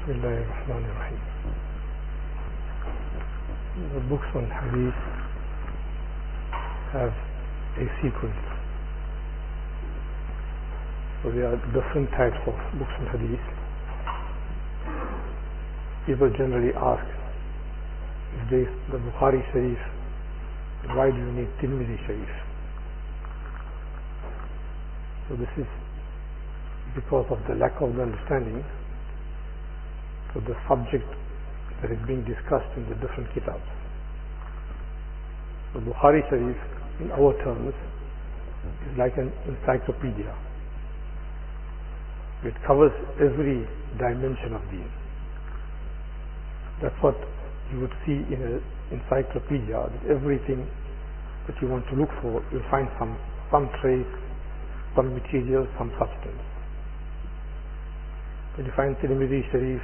Bismillah ar-Rahman ar-Rahim. The books on Hadith have a sequence. So there are different types of books on Hadith. People generally ask, if there is the Bukhari Sharif, why do you need Tirmidhi Sharif? So this is because of the lack of the understanding of the subject that is being discussed in the different kitabs. The Bukhari Sharif, in our terms, is like an encyclopedia. It covers every dimension of deen. That's what you would see in an encyclopedia, that everything that you want to look for, you'll find some trace, some material, some substance. When you find Tirmidhi Sharif,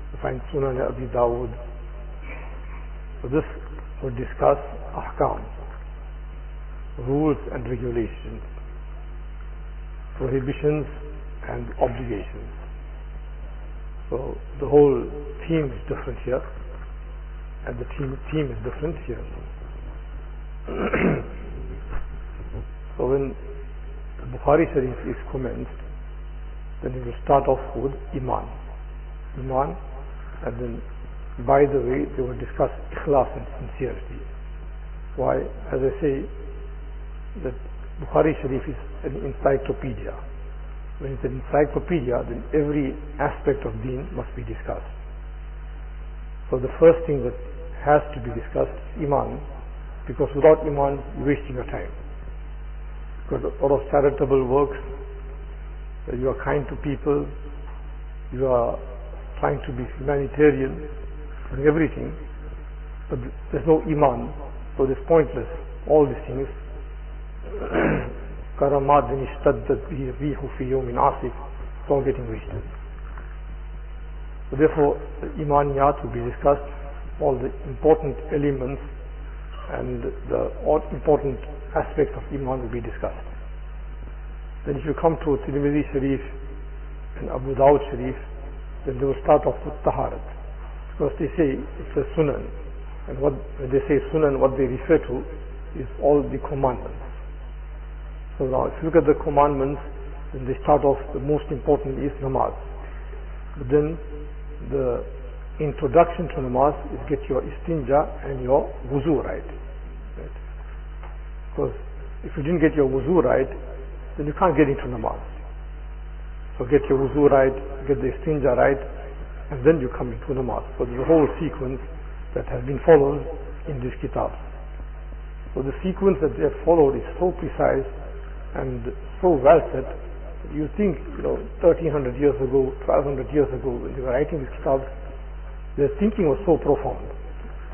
you find Sunnat Abi Dawud. So this would discuss ahkam, rules and regulations, prohibitions and obligations. So the whole theme is different here, and the theme is different here. So when the Bukhari Sharif is commenced, then he will start off with Iman, and then by the way they will discuss ikhlas and sincerity. Why? As I say, that Bukhari Sharif is an encyclopedia. When it's an encyclopedia, then every aspect of deen must be discussed. So the first thing that has to be discussed is Iman, because without Iman you're wasting your time. Because a lot of charitable works, you are kind to people, you are trying to be humanitarian, doing everything, but there's no Iman, so it's pointless. All these things, karamat bin ishtaddat bihi rihu fi yawmin asif, it's all getting wasted. So therefore, the Imaniyat will be discussed, all the important elements and the important aspects of Iman will be discussed. Then if you come to Tirmidhi Sharif and Abu Dawud Sharif, then they will start off with Taharat, because they say it's a Sunan, and when they say Sunan, what they refer to is all the commandments. So now if you look at the commandments, then they start off, the most important is namaz. But then the introduction to namaz is get your istinja and your wuzu right? Because if you didn't get your wuzu right, then you can't get into namaz. So get your wuzu right, get the istinja right, and then you come into namaz. So there's a whole sequence that has been followed in this kitab. So the sequence that they have followed is so precise and so well set that you think, 1300 years ago, 1200 years ago, when they were writing these kitabs, their thinking was so profound.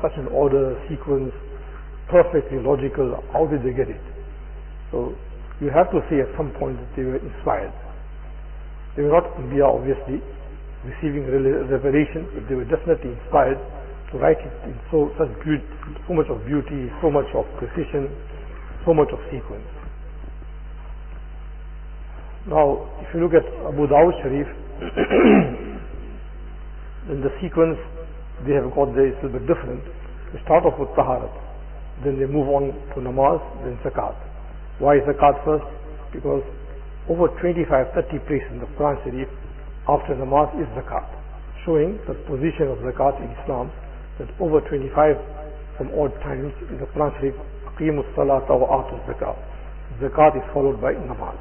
Such an order, sequence, perfectly logical. How did they get it? So you have to say at some point that they were inspired. They were not Anbiya, obviously, receiving revelation, but they were definitely inspired to write it in so much of beauty, so much of precision, so much of sequence. Now, if you look at Abu Dawud Sharif, then the sequence they have got there is a little bit different. They start off with Taharat, then they move on to Namaz, then Zakat. Why Zakat first? Because over 25-30 places in the Quran Sharif after namaz is zakat, showing the position of zakat in Islam, that over 25 from odd times in the Quran Sharif, aqimus salata wa atu zakat. Zakat is followed by namaz.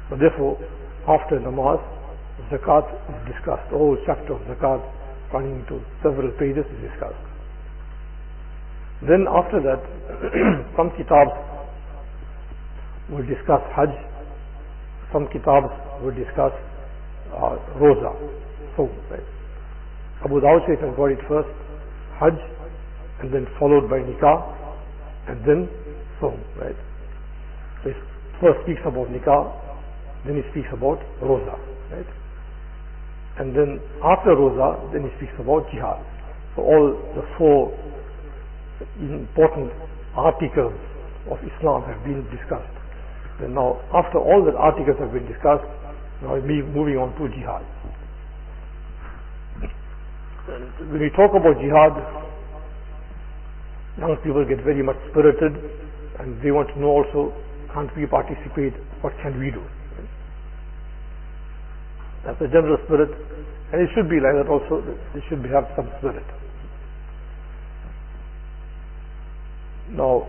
So therefore, after namaz, zakat is discussed. The whole chapter of zakat, running into several pages, is discussed. Then after that, some kitabs will discuss Hajj, some kitabs will discuss Roza. So, right. Abu Dawud Sharif has got it first, Hajj, and then followed by Nikah, and then Sawm, right. So he first speaks about Nikah, then he speaks about Roza, right. And then after Roza, then he speaks about Jihad. So all the four important articles of Islam have been discussed. Then now, after all the articles have been discussed, now we're moving on to Jihad. And when we talk about jihad, young people get very much spirited and they want to know also, can't we participate, what can we do? That's the general spirit, and it should be like that also. They should have some spirit. Now,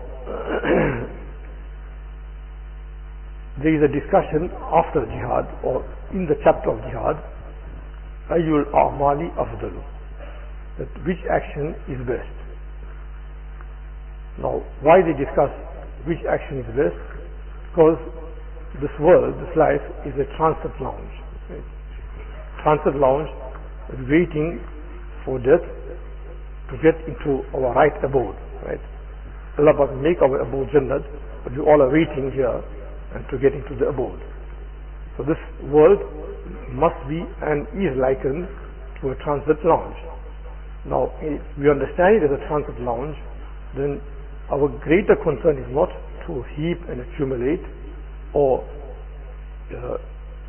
there is a discussion after jihad or in the chapter of jihad, Ayyul A'mali Afdalu, that which action is best. Now, why they discuss which action is best? Because this world, this life is a transit lounge. Right? Transit lounge is waiting for death to get into our right abode. Right? Allah will make our abode Jannat, but we all are waiting here and to get into the abode. So this world must be and is likened to a transit lounge. Now, if we understand it as a transit lounge, then our greater concern is not to heap and accumulate or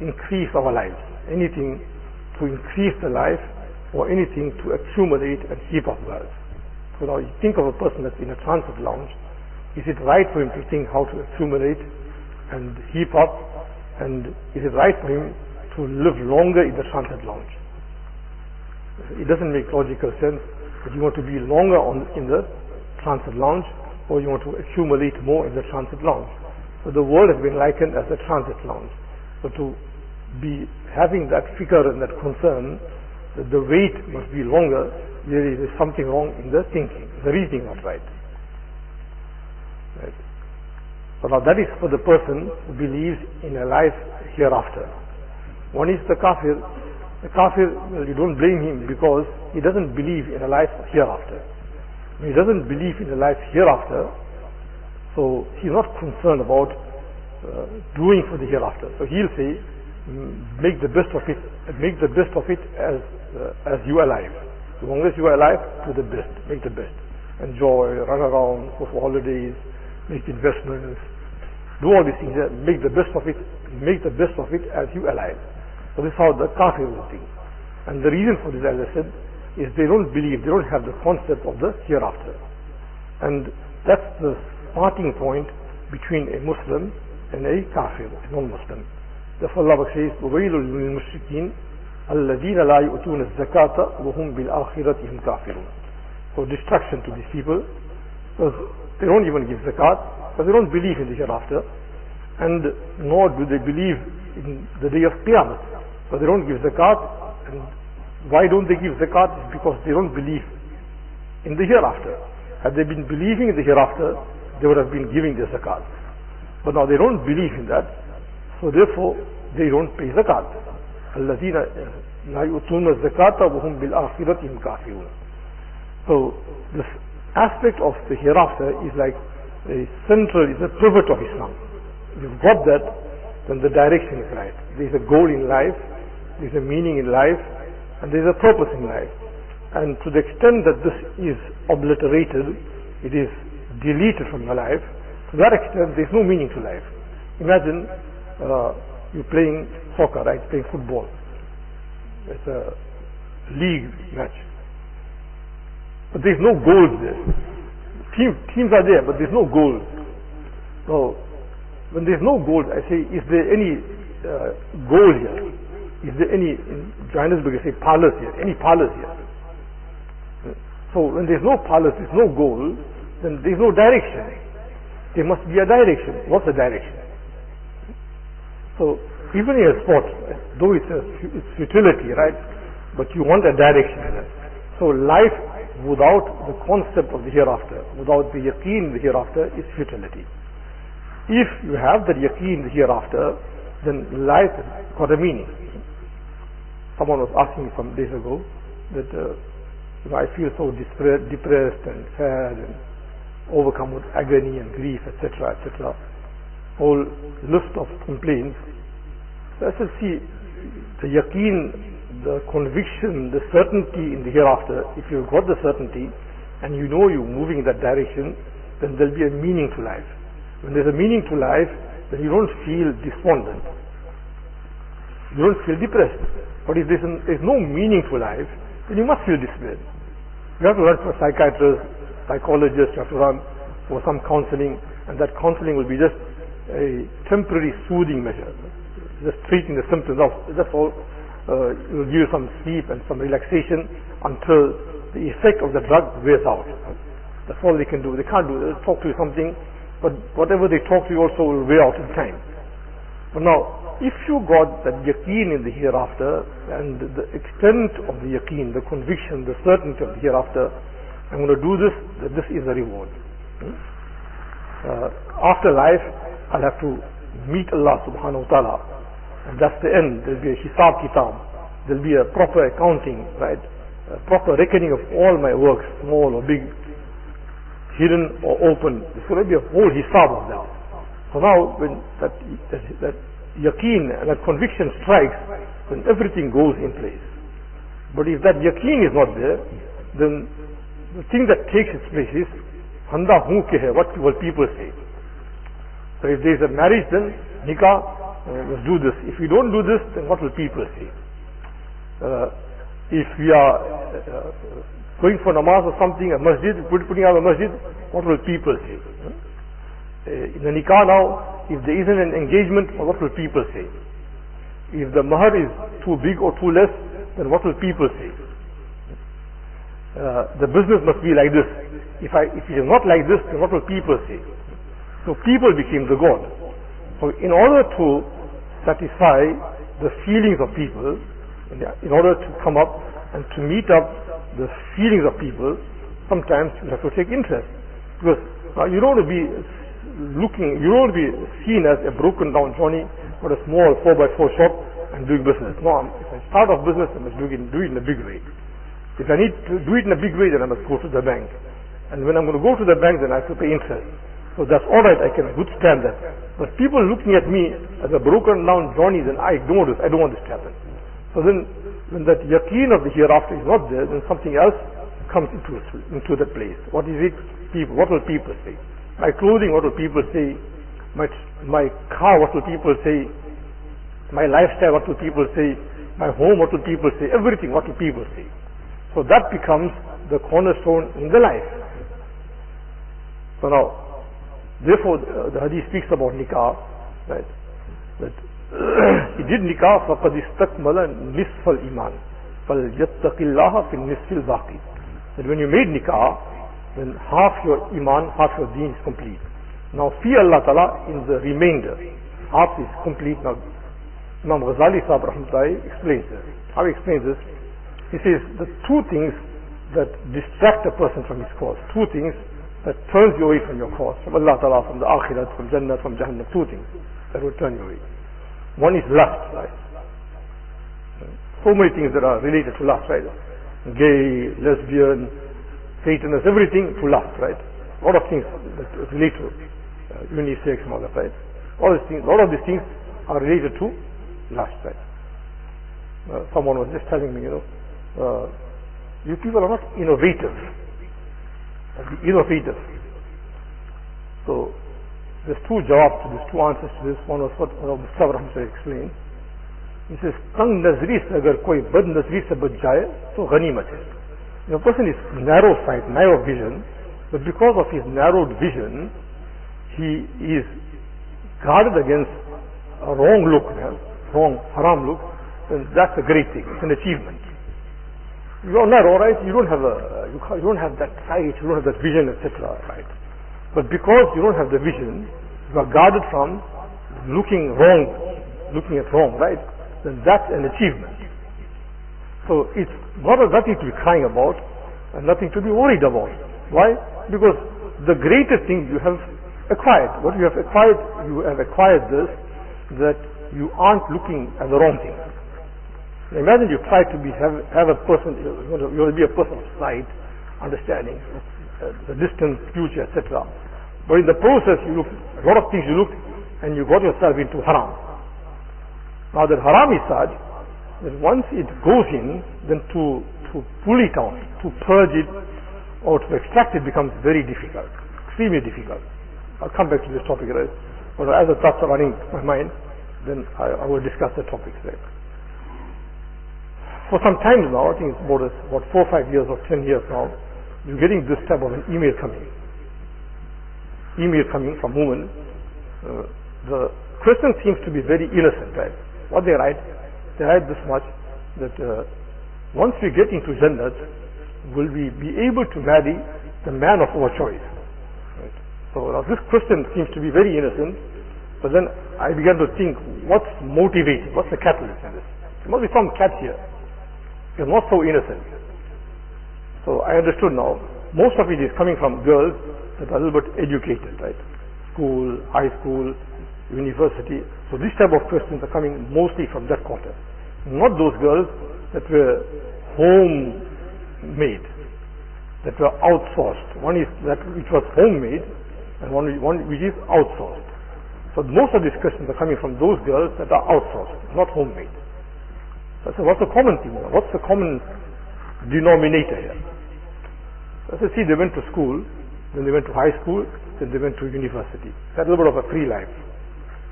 increase our lives. Anything to increase the life or anything to accumulate and heap up wealth. So now you think of a person that's in a transit lounge, is it right for him to think how to accumulate and heap up, and is it right for him to live longer in the transit lounge? It doesn't make logical sense that you want to be longer in the transit lounge or you want to accumulate more in the transit lounge. So the world has been likened as a transit lounge. So to be having that figure and that concern that the wait must be longer, there is something wrong in the thinking, the reasoning not right. Right. So now that is for the person who believes in a life hereafter. One is the kafir. The kafir, well, you don't blame him because he doesn't believe in a life hereafter. When he doesn't believe in a life hereafter, so he's not concerned about doing for the hereafter. So he'll say, make the best of it. Make the best of it as you are alive. As long as you are alive, do the best. Make the best. Enjoy, run around, go for holidays, make investments, do all these things. Make the best of it. Make the best of it as you are alive. So this is how the kafir will think. And the reason for this, as I said, is they don't believe, they don't have the concept of the hereafter. And that's the starting point between a Muslim and a kafir, a non-Muslim. Therefore Allah says, وَوَيْلٌ لِلْمُشْرِكِينَ الَّذِينَ لَا يُؤْتُونَ الزَّكَاةَ وَهُمْ بِالْآخِرَةِ هُمْ كَافِرُونَ. So destruction to these people, because they don't even give zakat, because they don't believe in the hereafter, and nor do they believe in the day of Qiyamah. So they don't give zakat, and why don't they give zakat? It's because they don't believe in the hereafter. Had they been believing in the hereafter, they would have been giving the zakat. But now they don't believe in that, so therefore they don't pay zakat. الَّذِينَ لَا يُؤْتُونَ الزَّكَاةَ وَهُمْ بِالْآخِرَةِ هُمْ كَافِرُونَ. So this aspect of the hereafter is like a central, is a pivot of Islam. If you've got that, then the direction is right. There is a goal in life, there is a meaning in life, and there is a purpose in life. And to the extent that this is obliterated, it is deleted from your life, to that extent there is no meaning to life. Imagine you're playing soccer, right? Playing football. It's a league match. But there's no goals there. Teams are there, but there's no goals. So when there's no goals, I say, is there any goal here? Is there any, in Johannesburg I say parlors here, any parlors here? So when there's no parlors, there's no goal, then there's no direction. There must be a direction. What's the direction? So even in a sport, though it's futility, right? But you want a direction in it. So life without the concept of the hereafter, without the yaqeen in the hereafter, is futility. If you have that yaqeen in the hereafter, then life has got a meaning. Someone was asking me some days ago that I feel so depressed and sad and overcome with agony and grief, etc., etc. Whole list of complaints. So I said, see, the yaqeen, the conviction, the certainty in the hereafter, if you've got the certainty and you know you're moving in that direction, then there'll be a meaning to life. When there's a meaning to life, then you don't feel despondent. You don't feel depressed. But if there's no meaning to life, then you must feel despair. You have to run for a psychiatrist, psychologist, you have to run for some counseling, and that counseling will be just a temporary soothing measure, just treating the symptoms of, that's all. It will give you some sleep and some relaxation until the effect of the drug wears out. That's all they can do. They can't do, they'll talk to you something, but whatever they talk to you also will wear out in time. But now, if you got that yaqeen in the hereafter, and the extent of the yaqeen, the conviction, the certainty of the hereafter, I'm going to do this, that this is a reward. After life, I'll have to meet Allah subhanahu wa ta'ala, and that's the end. There'll be a hisab kitab, there'll be a proper accounting, right? A proper reckoning of all my works, small or big, hidden or open. There's going to be a whole hisab of that. So now, when that yaqeen and that conviction strikes, then everything goes in place. But if that yaqeen is not there, then the thing that takes its place is handa hu ke hai, what will people say. So if there is a marriage, then nikah, let's do this. If we don't do this, then what will people say? If we are going for namaz or something, a masjid, putting out a masjid, what will people say? In the nikah now, if there isn't an engagement, what will people say? If the mahar is too big or too less, then what will people say? The business must be like this. If it is not like this, then what will people say? So people became the God. So in order to satisfy the feelings of people, in order to come up and to meet up the feelings of people, sometimes you have to take interest. Because you don't want to be you don't want to be seen as a broken down Johnny with a small 4x4 shop and doing business. No, if I start off business, I must do it in a big way. If I need to do it in a big way, then I must go to the bank. And when I'm going to go to the bank, then I have to pay interest. So that's alright, I can withstand that. But people looking at me as a broken down Johnny, then I ignore this, I don't want this to happen. So then, when that yaqeen of the hereafter is not there, then something else comes into that place. What is it? People. What will people say? My clothing, what will people say? My car, what will people say? My lifestyle, what will people say? My home, what will people say? Everything, what will people say? So that becomes the cornerstone in the life. So now, therefore, the hadith speaks about nikah, right? That he did nikah فَقَدْ اسْتَكْمَلَ نِصْفَ الْإِيمَانِ فَلْيَتَّقِ اللَّهَ فِي النِّصْفِ الْبَاقِي. That when you made nikah, then half your iman, half your deen is complete. Now fear Allah Ta'ala in the remainder. Half is complete. Now Imam Ghazali Saheb Rahmatullahi explains this. How he explains this? He says the two things that distract a person from his cause, two things that turns you away from your cause, from Allah Ta'ala, from the Akhirat, from Jannah, from Jahannam, two things that will turn you away. One is lust, right? So many things that are related to lust, right? Gay, lesbian, Satanist, everything to lust, right? A lot of things that relate to unisex and all that, right? All these things, a lot of these things are related to lust, right? Someone was just telling me, you people are not innovative. Innovative. So there's two jawabs to this, two answers to this. One was what Mufti Ebrahim Salejee explained. He says, "Tang nazri se agar koi bad nazri se bach jaye, to ghanimat hai." A person is narrow sight, narrow vision, but because of his narrowed vision, he is guarded against a wrong look, wrong haram look, and that's a great thing. It's an achievement. You are narrow, right? You don't have you don't have that sight, you don't have that vision, etc. Right? But because you don't have the vision, you are guarded from looking at wrong, right? Then that's an achievement. So it's nothing to be crying about and nothing to be worried about. Why? Because the greatest thing you have acquired. What you have acquired this, that you aren't looking at the wrong thing. Imagine you try to have a person, you will be a person of sight, understanding, the distant future, etc. But in the process, you look, a lot of things you look, and you got yourself into haram. Now that haram is such, that once it goes in, then to pull it out, to purge it, or to extract it becomes very difficult, extremely difficult. I'll come back to this topic, right? But as the thoughts are running in my mind, then I will discuss the topics there. For some time now, I think it's about 4 or 5 years or 10 years now, you're getting this type of an email coming from women. The question seems to be very innocent, right? What they write this much, that once we get into Jannat, will we be able to marry the man of our choice? Right? So now this question seems to be very innocent, but then I began to think, what's motivating? What's the catalyst in this? There must be some catch here. It's not so innocent. So I understood now, most of it is coming from girls that are a little bit educated, right? School, high school, university. So this type of questions are coming mostly from that quarter. Not those girls that were homemade, that were outsourced. One is that which was homemade, and one which is outsourced. So most of these questions are coming from those girls that are outsourced, not homemade. So what's the common thing? What's the common denominator here? So see, they went to school, then they went to high school, then they went to university. That's a little bit of a free life,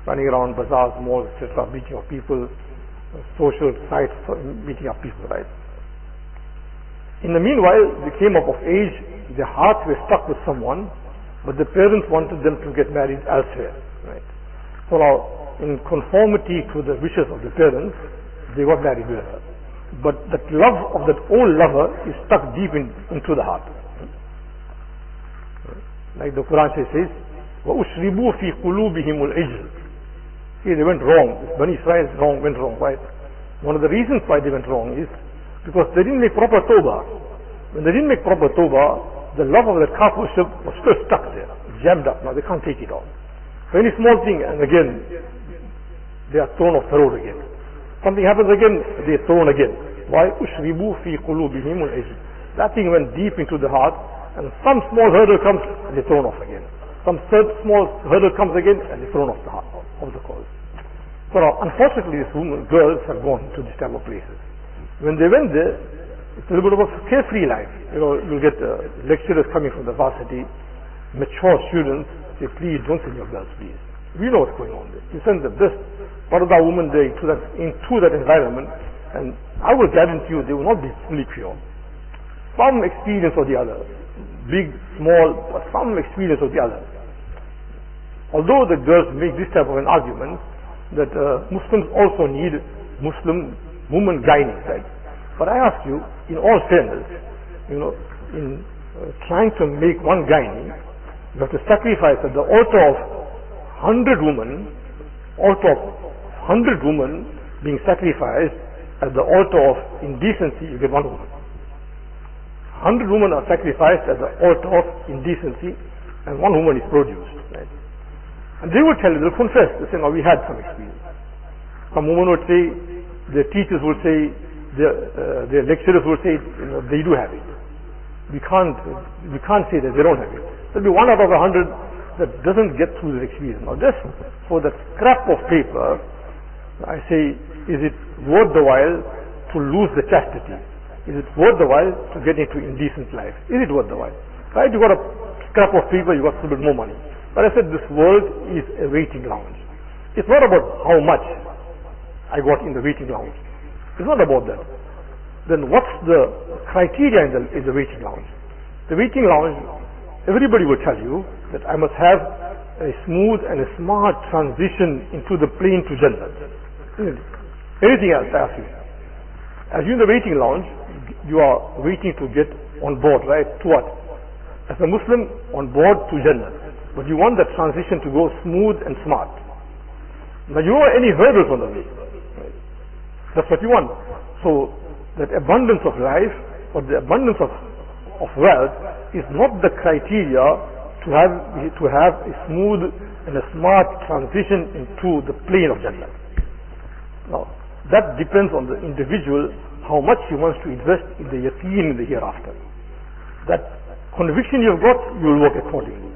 running around bazaars, malls, etc., meeting up people, social sites, meeting up people, right? In the meanwhile, they came up of age, their hearts were stuck with someone, but the parents wanted them to get married elsewhere, right? So now, in conformity to the wishes of the parents, they got married with her. But that love of that old lover is stuck deep into the heart. Like the Quran says, وَأُشْرِبُوا فِي قُلُوبِهِمُ الْعِجْلِ. See, they went wrong. Bani Israel went wrong. Why? One of the reasons why they went wrong is because they didn't make proper tawbah. When they didn't make proper tawbah, the love of that calf worship was still stuck there, jammed up. Now they can't take it off. So any small thing, and again, they are thrown off the road again. Something happens again, they are thrown again. Why? أُشْرِبُوا فِي قُلُوبِهِمُ الْعِجْلِ. That thing went deep into the heart, and some small hurdle comes, and they're thrown off again. Some small hurdle comes again, and they're thrown off the heart, of the cause. So now, unfortunately, these girls have gone to these type of places. When they went there, it's a little bit of a carefree life. You'll get lecturers coming from the varsity, mature students say, please don't send your girls, please. We know what's going on there. You send the best part of the women there into that environment, and I will guarantee you they will not be fully pure. Some experience or the other, big, small, but some experience or the other. Although the girls make this type of an argument that Muslims also need Muslim woman guiding, right? But I ask you, in all fairness, in trying to make one gynae, you have to sacrifice at the altar of 100 women, being sacrificed at the altar of indecency, you get one woman. 100 women are sacrificed at the altar of indecency, and one woman is produced. Right? And they will tell you, they'll confess, they say, no, we had some experience. Some women would say, their teachers would say, their lecturers would say, they do have it. We can't say that they don't have it. There'll be 1 out of 100 that doesn't get through the experience. Now just for that scrap of paper, I say, is it worth the while to lose the chastity? Is it worth the while to get into indecent life? Is it worth the while? Right? You got a scrap of paper, you got a little bit more money. But I said this world is a waiting lounge. It's not about how much I got in the waiting lounge. It's not about that. Then what's the criteria in the waiting lounge? The waiting lounge, everybody will tell you that I must have a smooth and a smart transition into the plane to Jannah. Anything else I ask you? As you're in the waiting lounge, you are waiting to get on board, right? To what? As a Muslim, on board to Jannah. But you want that transition to go smooth and smart. Now you don't want any hurdles on the way. Right? That's what you want. So that abundance of life or the abundance of wealth is not the criteria to have a smooth and a smart transition into the plane of Jannah. Now that depends on the individual, how much he wants to invest in the yaqeen in the hereafter. That conviction you've got, you will work accordingly.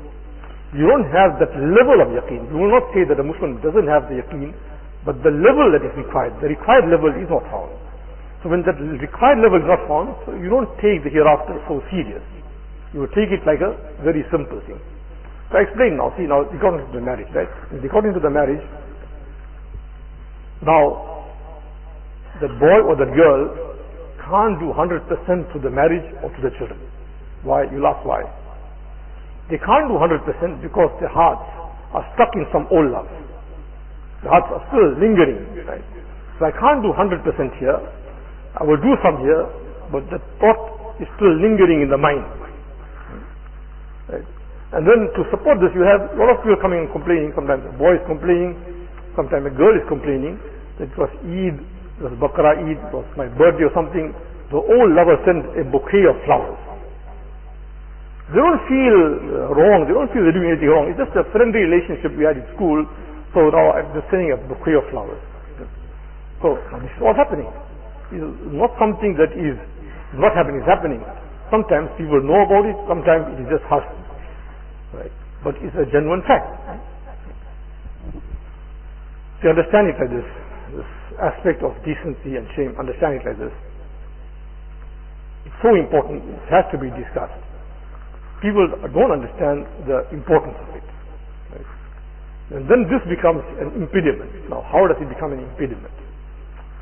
You don't have that level of yaqeen. You will not say that a Muslim doesn't have the yaqeen, but the level that is required, the required level is not found. So when that required level is not found, so you don't take the hereafter so serious. You will take it like a very simple thing. So I explain now. See, now they got into the marriage, right? When they got into the marriage, now the boy or the girl can't do 100% to the marriage or to the children. Why? You'll ask why. They can't do 100% because their hearts are stuck in some old love. The hearts are still lingering, right? So I can't do 100% here. I will do some here, but the thought is still lingering in the mind. Right? And then to support this, you have a lot of people coming and complaining. Sometimes a boy is complaining, sometimes a girl is complaining that it was Eid, it was Bakra Eid, it was my birthday or something. The old lover sends a bouquet of flowers. They don't feel wrong, they don't feel they're doing anything wrong. It's just a friendly relationship we had in school, so now I'm just sending a bouquet of flowers. So now this is what's happening. It's not something that is not happening, it's happening. Sometimes people know about it, sometimes it is just hushed. Right? But it's a genuine fact. So you understand it like this aspect of decency and shame, understand it like this. It's so important, it has to be discussed. People don't understand the importance of it. Right? And then this becomes an impediment. Now, how does it become an impediment?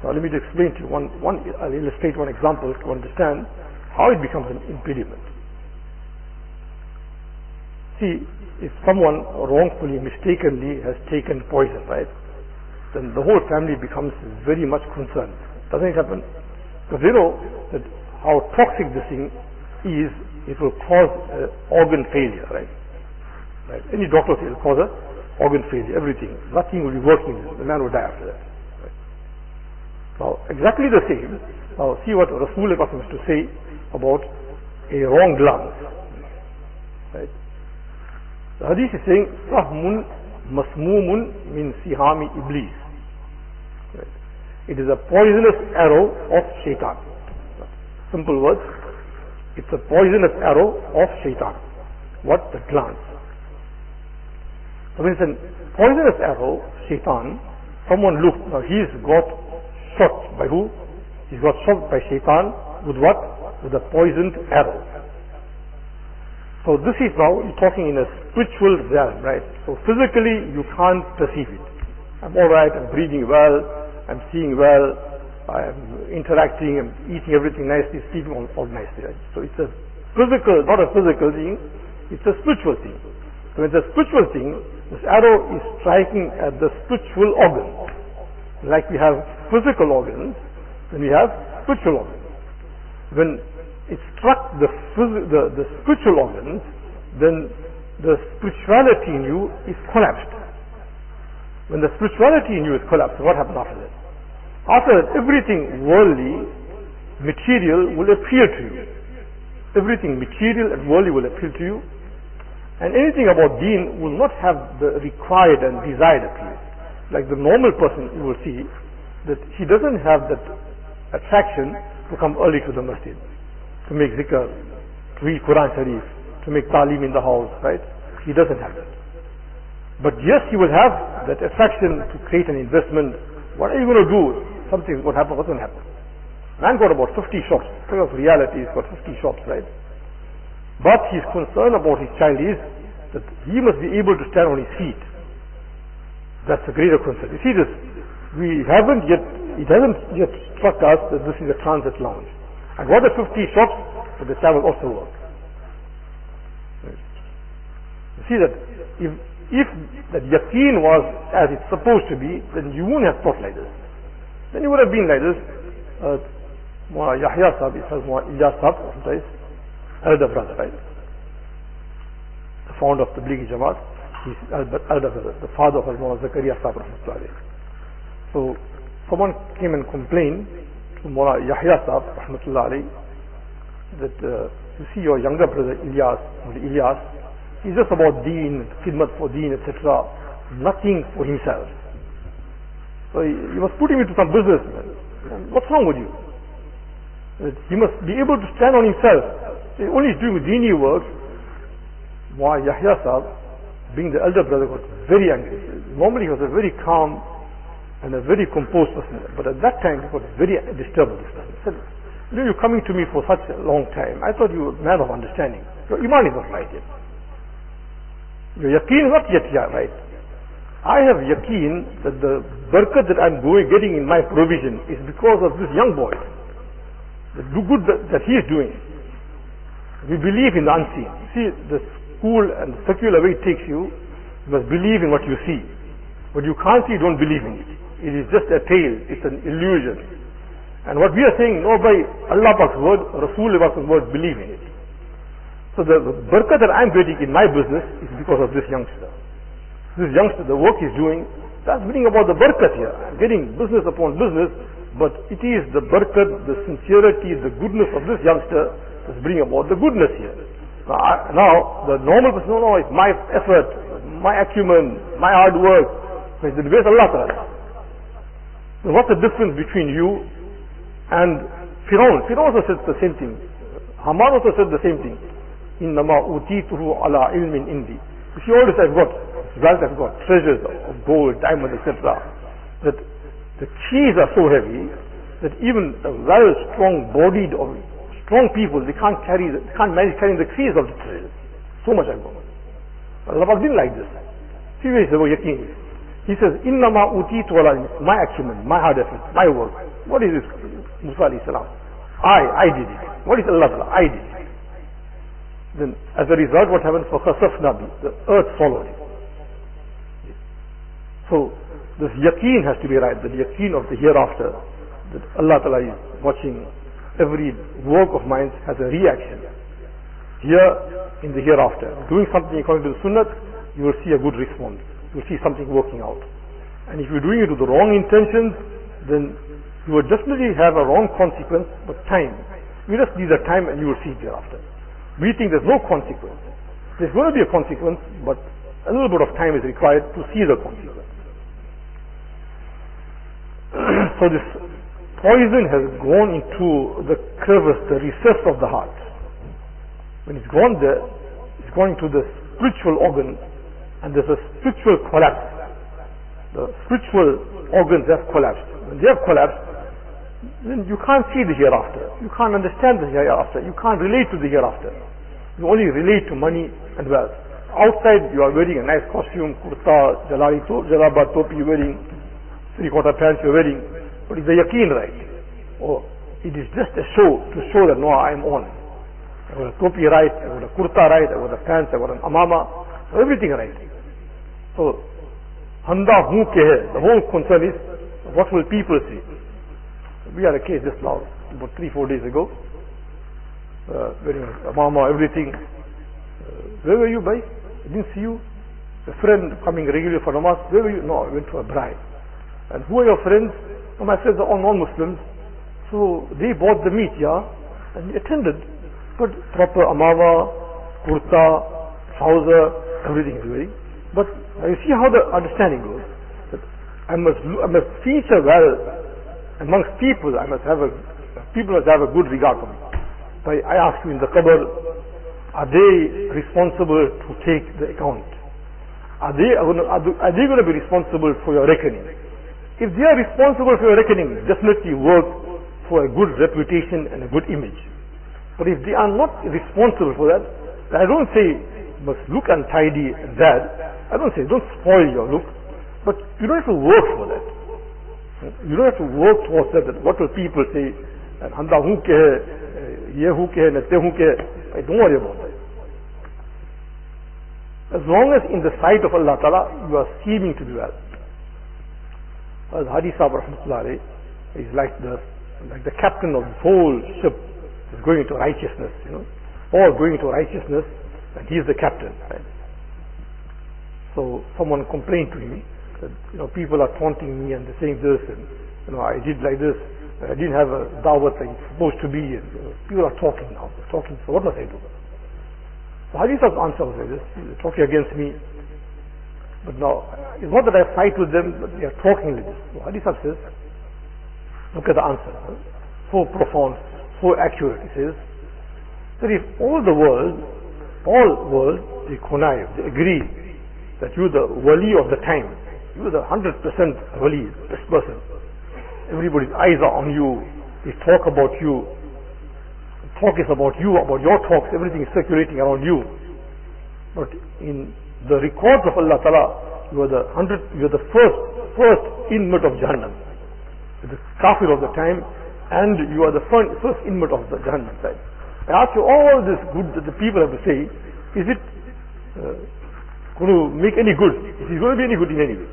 Now, let me explain to you. I'll illustrate one example to understand how it becomes an impediment. See, if someone wrongfully, mistakenly has taken poison, right, then the whole family becomes very much concerned. Doesn't it happen? Because they know that how toxic this thing is. It will cause organ failure, right? Any doctor says it will cause organ failure, everything. Nothing will be working. The man will die after that. Right? Now, exactly the same. Now, see what Rasul has to say about a wrong glance. Right? The hadith is saying, "Sahmun masmumun min sihami iblis." Right? It is a poisonous arrow of shaitan. Simple words. It's a poisonous arrow of shaitan. What? The glance. So when it's a poisonous arrow, shaitan, someone looked, now he's got shot by who? He's got shot by shaitan with what? With a poisoned arrow. So this is now talking in a spiritual realm, right? So physically you can't perceive it. I'm alright, I'm breathing well, I'm seeing well, I'm interacting, I'm eating everything nicely, sleeping all nicely. Right? So it's a physical, not a physical thing, it's a spiritual thing. So when it's a spiritual thing, this arrow is striking at the spiritual organ. Like we have physical organs, then we have spiritual organs. When it struck the spiritual organs, then the spirituality in you is collapsed. When the spirituality in you is collapsed, what happens after that? After that, everything worldly, material will appeal to you. Everything material and worldly will appeal to you. And anything about deen will not have the required and desired appeal. Like the normal person, you will see that he doesn't have that attraction to come early to the masjid, to make zikr, to read Quran Sharif, to make talim in the house, right? He doesn't have that. But yes, he will have that attraction to create an investment. What are you going to do? Something is going to happen. What's going to happen? Man got about 50 shops. Because of reality, he's got 50 shops, right? But his concern about his child is that he must be able to stand on his feet. That's a greater concern. You see this? It hasn't yet struck us that this is a transit lounge. And what are 50 shops? But the child will also work. Right? You see that if that yaqeen was as it's supposed to be, then you wouldn't have thought like this. Then you would have been like this. Mullah Yahya Saheb, it says Mullah Ilyas Saheb, sometimes elder brother, right? The founder of the Tablighi Jamaat, he's elder brother, the father of Mullah Zakaria Saheb rahmatullahi. So someone came and complained to Mullah Yahya Saheb rahmatullahi that you see your younger brother Ilyas, he's just about deen, khidmat for deen, etc. Nothing for himself. So you must put him into some business. What's wrong with you? He must be able to stand on himself. He's only doing deeni work. Why Yahya Saheb, being the elder brother, got very angry. Normally he was a very calm and a very composed person, but at that time he got very disturbed. He said, you're coming to me for such a long time. I thought you were a man of understanding. Your iman is not right yet. Your yaqeen is not yet right. I have yaqeen that the barakat that I'm getting in my provision is because of this young boy. the good that he is doing. We believe in the unseen. See, the school and the secular way it takes you, you must believe in what you see. What you can't see, don't believe in it. It is just a tale, it's an illusion. And what we are saying, no, by Allah Pak's word, Rasul Pak's word, believe in it. So the barakah that I'm getting in my business is because of this youngster. This youngster, the work he's doing, that's bringing about the barakah here. I'm getting business upon business, but it is the barakah, the sincerity, the goodness of this youngster that's bringing about the goodness here. Now the normal person, no, it's my effort, my acumen, my hard work. It's the base Allah Ta'ala. So what's the difference between you and Firaun? Firaun also said the same thing. Haman also said the same thing. Innama utituhu ala ilmin indi. You see, all this I've got, wealth I've got, treasures of gold, diamond, etc. That the keys are so heavy that even a well strong-bodied or strong people, they can't manage carrying the keys of the treasures. So much I've got. Allah didn't like this. See where he says, yaqeen. He says, Innama utitu ala ilmin, my acumen, my hard effort, my work. What is this? Musa alayhi salam. I did it. What is Allah Ta'ala? I did it. Then as a result, what happened? فَخَسَفْنَا بِهِ, the earth followed it. So this yaqeen has to be right, the yaqeen of the hereafter, that Allah Ta'ala is watching. Every work of mine has a reaction. Here in the hereafter, doing something according to the Sunnat, you will see a good response. You will see something working out. And if you're doing it with the wrong intentions, then you will definitely have a wrong consequence, but time. You just need the time and you will see it thereafter. We think there's no consequence. There's going to be a consequence, but a little bit of time is required to see the consequence. So this poison has gone into the crevice, the recess of the heart. When it's gone there, it's gone into the spiritual organ, and there's a spiritual collapse. The spiritual organs have collapsed. When they have collapsed, then you can't see the hereafter. You can't understand the hereafter. You can't relate to the hereafter. You only relate to money and wealth. Outside, you are wearing a nice costume, kurta, jalaba, topi, you're wearing three-quarter pants, you're wearing. But is the yaqeen right? Or it is just a show to show that no, I am on. I got a topi right, I got a kurta right, I got a pants, I got an amama, everything right. So, handa hu ke hai, the whole concern is, what will people see? We had a case just now, about 3-4 days ago, wearing a amama, everything. Where were you, bhai? I didn't see you. A friend coming regularly for namaz, where were you? No, I went to a bride. And who are your friends? No, my friends are all non-Muslims. So they bought the meat, yeah, and he attended. But proper amama, kurta, trouser, everything is wearing. But you see how the understanding goes. That I must feature well amongst people. People must have a good regard for me. So I ask you in the qabr, are they responsible to take the account? Are they going to be responsible for your reckoning? If they are responsible for your reckoning, definitely work for a good reputation and a good image. But if they are not responsible for that, I don't say you must look untidy and bad. I don't say don't spoil your look, but you don't have to work for that. You don't have to work towards that. What will people say? And handa hu ke hai, ye hu ke hai, natte hu ke hai. Don't worry about that. As long as in the sight of Allah Ta'ala you are seeming to do well. As Hadi Sahib Rahmatullah is like the captain of the whole ship is going into righteousness, all going into righteousness, and he is the captain. Right? So someone complained to him that people are taunting me and they're saying this, and I did like this, I didn't have a dawat like it's supposed to be, and people are talking now. They're talking. So what must I do? So Hadi Sahib's answer was like this: they're talking against me. But now, it's not that I fight with them, but they are talking like this. So Hadi Sahib says, look at the answer. So profound, so accurate. He says, that if all world, they connive, they agree that you're the wali of the time, you're the 100% wali, best person. Everybody's eyes are on you, they talk about you, talk is about you, about your talks, everything is circulating around you. But in the records of Allah Ta'ala, you are the first inmate of Jahannam. The kafir of the time, and you are the first inmate of the Jahannam side. I ask you, all this good that the people have to say, is it going to make any good? Is it going to be any good in any way?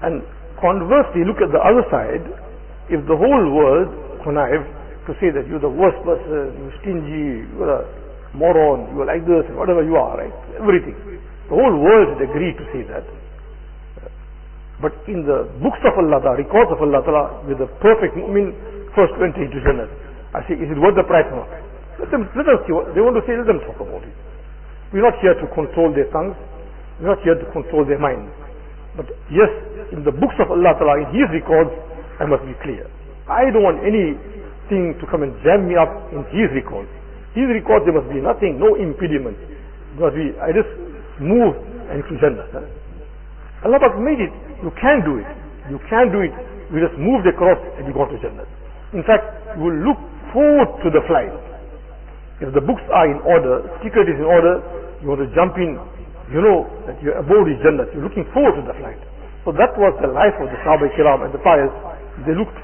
And conversely, look at the other side. If the whole world connive to say that you're the worst person, you're stingy, you're a moron, you're like this, and whatever you are, right? Everything. The whole world would agree to say that. But in the books of Allah, the records of Allah Ta'ala, with the perfect mu'min first to enter into Jannah, I say, is it worth the price or not? Let them see what they want to say, let them talk about it. We're not here to control their tongues, we're not here to control their minds. But yes, in the books of Allah Ta'ala, in His records, I must be clear. I don't want anything to come and jam me up in His records. His records, there must be nothing, no impediment. There must be, I just move and to Jannah. Allah Ta'ala made it. You can do it. You can do it. You just moved across and you got to Jannah. In fact, you will look forward to the flight. If the books are in order, ticket is in order, you want to jump in, you know that your abode is Jannah. You're looking forward to the flight. So that was the life of the Sahaba Kiram and the pious. They looked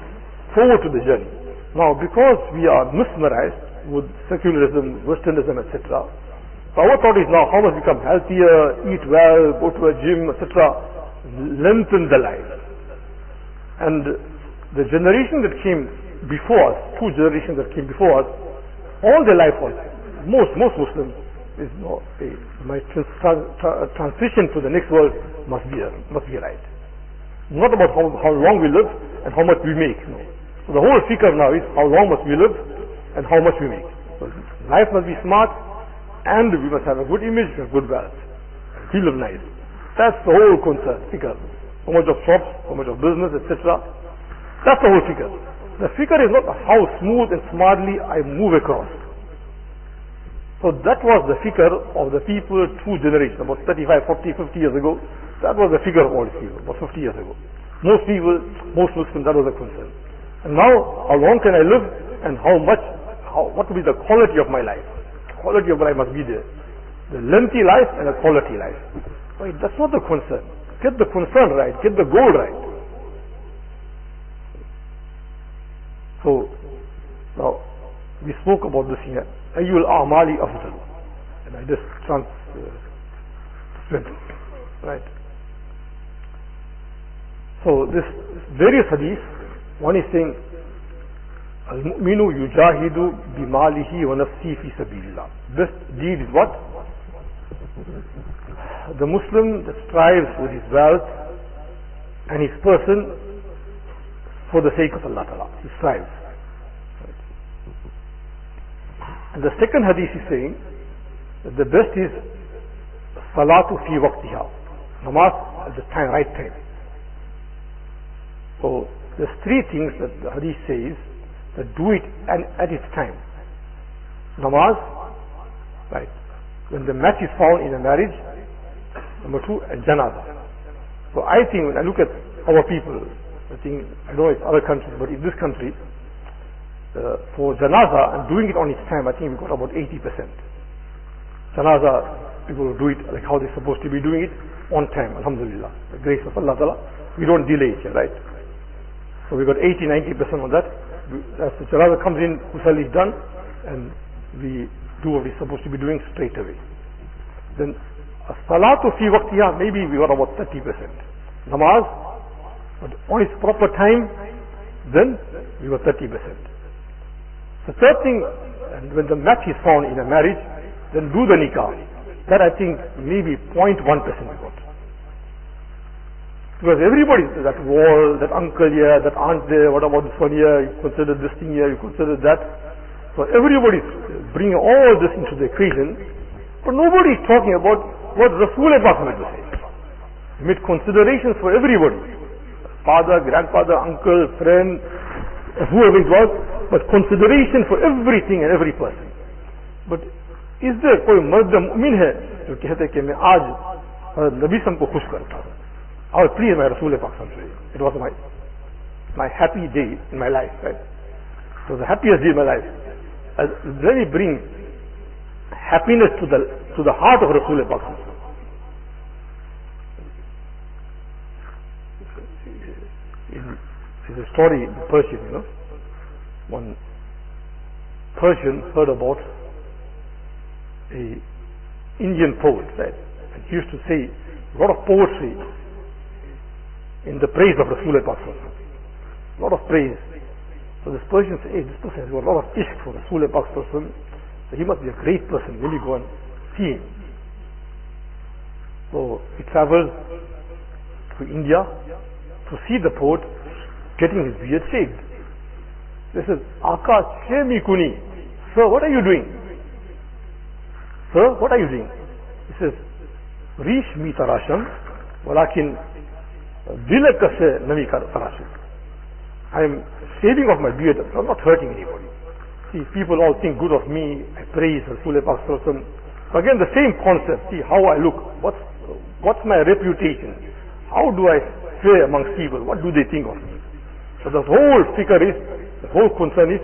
forward to the journey. Now, because we are mesmerized with secularism, Westernism, etc., so our thought is now, how must we become healthier, eat well, go to a gym, etc., lengthen the life. And the generation that came before us, two generations that came before us, all their life was, most Muslims, is no, my transition to the next world must be right. Not about how long we live and how much we make. No. So the whole fikr now is how long must we live and how much we make. So life must be smart, and we must have a good image and good wealth. We live nice. That's the whole concern, fikr. How much of shops, how much of business, etc. That's the whole fikr. The fikr is not how smooth and smartly I move across. So that was the fikr of the people two generations, about 35, 40, 50 years ago. That was the fikr of all these people, about 50 years ago. Most people, most Muslims, that was the concern. And now, how long can I live and what will be the quality of my life? Quality of life must be there. The lengthy life and a quality life. Right, that's not the concern. Get the concern right, get the goal right. So, now, we spoke about this here. Ayyul a'mali afdal. And I just translated. Right. So, this various hadith, one is saying, Al-mu'minu yujahidu bimalihi wa nafsi fi sabilillah. Best deed is what? The Muslim that strives with his wealth and his person for the sake of Allah Ta'ala. He strives. And the second hadith is saying that the best is salatu fi waqtiha. Namaz at the time, right time. So there's three things that the hadith says that do it and at its time. Namaz, right. When the match is found in a marriage. Number two, and janazah. So I think when I look at our people, I don't know it's other countries, but in this country, for janazah and doing it on its time, I think we got about 80%. Janazah, people do it like how they're supposed to be doing it on time, alhamdulillah. The grace of Allah Ta'ala, we don't delay it, right? So we got 80-90% on that. As the janazah comes in, Usali is done, and we do what we're supposed to be doing straight away. Then salatu fi waqtiha, maybe we got about 30%. Namaz, but on its proper time, then we got 30%. The third thing, and when the match is found in a marriage, then do the nikah. That I think maybe 0.1% we got. Because everybody, that wall, that uncle here, that aunt there, what about this one here, you consider this thing here, you consider that. So everybody's bringing all this into the equation, but nobody is talking about what Rasul Ebrahim Salejee say. He made considerations for everybody. Father, grandfather, uncle, friend, whoever it was, but consideration for everything and every person. But is there कोई मर्द मुमिन है जो कहते कि मैं आज नबी सम को खुश करता हूँ? I will please my Rasul Pak Salejee. It was my happy day in my life, right? It was the happiest day in my life. I really bring happiness to the heart of Rasul Pak Salejee. There's a story in Persian, One Persian heard about a Indian poet, right? And he used to say a lot of poetry in the praise of Rasulullah Pak. A lot of praise. So this Persian said, hey, this person has got a lot of ishq for Rasulullah Pak. So he must be a great person. Will you go and see him? So he traveled to India to see the poet getting his beard shaved. This is Aka Chemi Kuni. Sir, what are you doing? Sir, what are you doing? He says, Rish mi tarasham, walakin dilakase nami tarasham. I am shaving off my beard, I'm not hurting anybody. See, people all think good of me, I praise Rasulullah Pak. So again, the same concept, see how I look, what's my reputation? How do I fare amongst people? What do they think of me? So the whole the whole concern is,